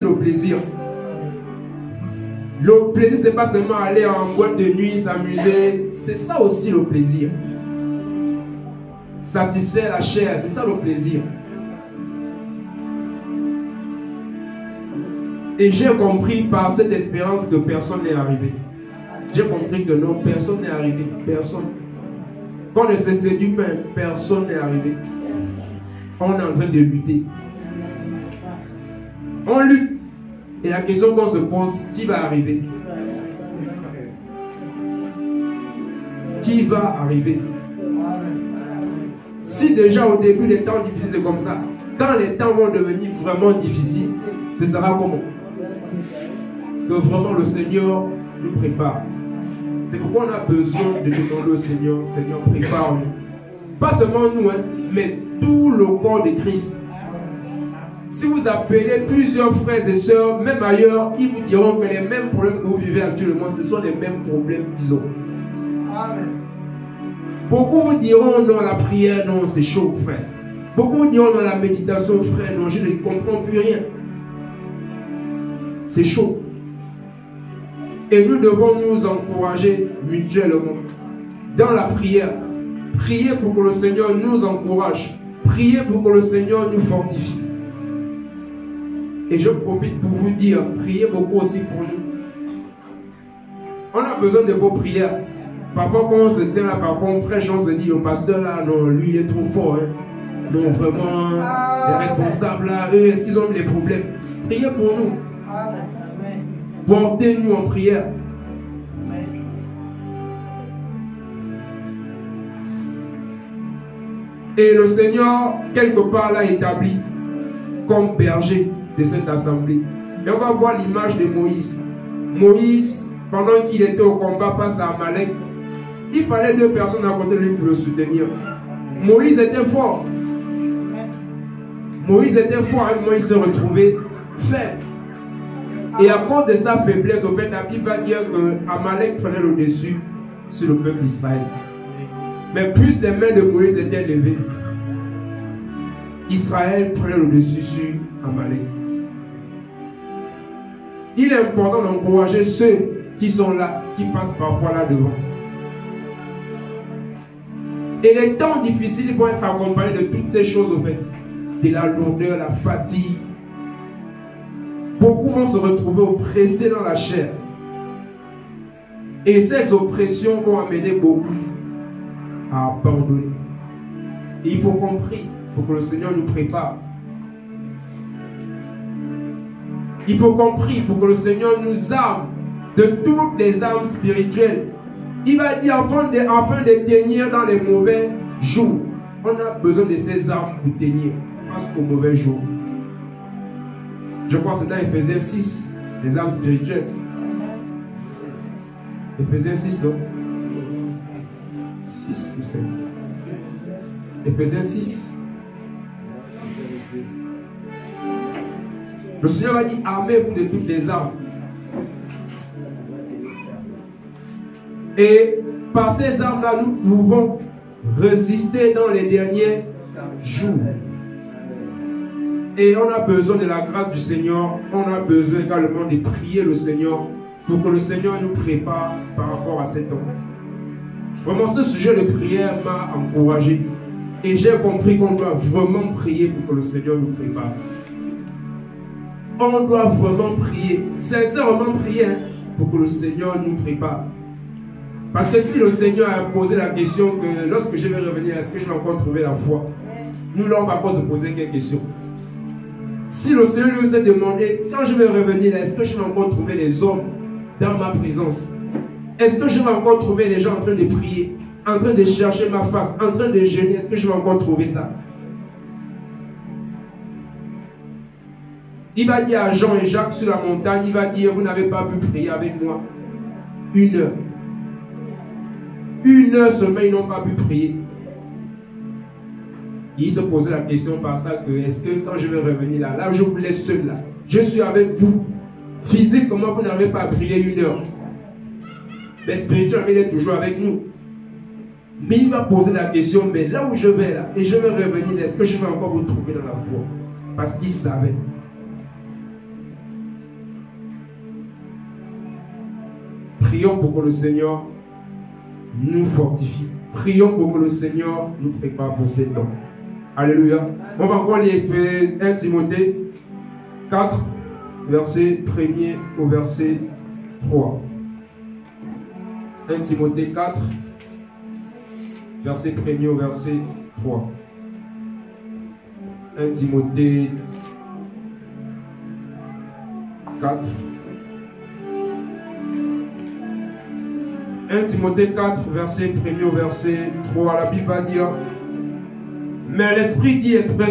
le plaisir. Le plaisir, c'est pas seulement aller en boîte de nuit, s'amuser. C'est ça aussi le plaisir. Satisfaire la chair, c'est ça le plaisir. Et j'ai compris par cette expérience que personne n'est arrivé. J'ai compris que non, personne n'est arrivé. Personne. Quand on ne se séduit pas, personne n'est arrivé. On est en train de lutter. On lutte. Et la question qu'on se pose, qui va arriver? Qui va arriver? Si déjà au début des temps difficiles c'est comme ça, quand les temps vont devenir vraiment difficiles, ce sera comment? Que vraiment le Seigneur nous prépare. C'est pourquoi on a besoin de demander au Seigneur, Seigneur, prépare-nous. Pas seulement nous, mais tout le corps de Christ. Si vous appelez plusieurs frères et sœurs, même ailleurs, ils vous diront que les mêmes problèmes que vous vivez actuellement, ce sont les mêmes problèmes qu'ils ont. Amen. Beaucoup vous diront non, la prière, non, c'est chaud, frère. Beaucoup vous diront non, la méditation, frère, non, je ne comprends plus rien. C'est chaud. Et nous devons nous encourager mutuellement dans la prière. Priez pour que le Seigneur nous encourage. Priez pour que le Seigneur nous fortifie. Et je profite pour vous dire, priez beaucoup aussi pour nous. On a besoin de vos prières. Parfois quand on se tient là, parfois on prêche, on se dit, le pasteur là, non, lui il est trop fort. Non, vraiment, les responsables là, eux, est-ce qu'ils ont des problèmes? Priez pour nous. Portez-nous en prière. Et le Seigneur, quelque part là, établi comme berger de cette assemblée. Et on va voir l'image de Moïse. Moïse, pendant qu'il était au combat face à Amalek, il fallait 2 personnes à côté de lui pour le soutenir. Moïse était fort. Moïse était fort, à un moment il s'est retrouvé faible. Et à cause de sa faiblesse, au fait, la Bible va dire que Amalek prenait le dessus sur le peuple d'Israël. Mais plus les mains de Moïse étaient levées, Israël prenait le dessus sur Amalek. Il est important d'encourager ceux qui sont là, qui passent parfois là devant. Et les temps difficiles vont être accompagnés de toutes ces choses au fait. De la lourdeur, la fatigue. Beaucoup vont se retrouver oppressés dans la chair. Et ces oppressions vont amener beaucoup à abandonner. Et il faut qu'on prie pour que le Seigneur nous prépare. Il faut qu'on prie pour que le Seigneur nous arme de toutes les armes spirituelles. Il va dire afin de tenir dans les mauvais jours. On a besoin de ces armes pour tenir face aux mauvais jours. Je crois que c'est dans Ephésiens 6, les armes spirituelles. Ephésiens 6, non? 6 ou 7. Ephésiens 6. Le Seigneur va dire, armez-vous de toutes les armes. Et par ces armes-là, nous pouvons résister dans les derniers jours. Et on a besoin de la grâce du Seigneur. On a besoin également de prier le Seigneur pour que le Seigneur nous prépare par rapport à cet homme. Vraiment, ce sujet de prière m'a encouragé. Et j'ai compris qu'on doit vraiment prier pour que le Seigneur nous prépare. On doit vraiment prier, sincèrement prier, pour que le Seigneur nous prépare. Parce que si le Seigneur a posé la question que lorsque je vais revenir, est-ce que je vais encore trouver la foi? Nous, là, on va pas se poser quelques questions. Si le Seigneur nous a demandé, quand je vais revenir, est-ce que je vais encore trouver les hommes dans ma présence? Est-ce que je vais encore trouver les gens en train de prier, en train de chercher ma face, en train de jeûner? Est-ce que je vais encore trouver ça? Il va dire à Jean et Jacques sur la montagne, il va dire, vous n'avez pas pu prier avec moi 1 heure. 1 heure seulement, ils n'ont pas pu prier. Il se posait la question par ça que, est-ce que quand je vais revenir là, là où je vous laisse seul là, je suis avec vous. Physiquement, vous n'avez pas prié 1 heure. Mais spirituellement, il est toujours avec nous. Mais il va poser la question, mais là où je vais là, et je vais revenir, est-ce que je vais encore vous trouver dans la foi? Parce qu'il savait. Prions pour que le Seigneur nous fortifie. Prions pour que le Seigneur nous prépare pour ces temps. Alléluia. On va encore lire 1 Timothée 4, verset 1er au verset 3. 1 Timothée 4, verset 1er au verset 3. 1 Timothée 4. 1 Timothée 4, verset 1er au verset 3. La Bible va dire: mais l'Esprit dit expressement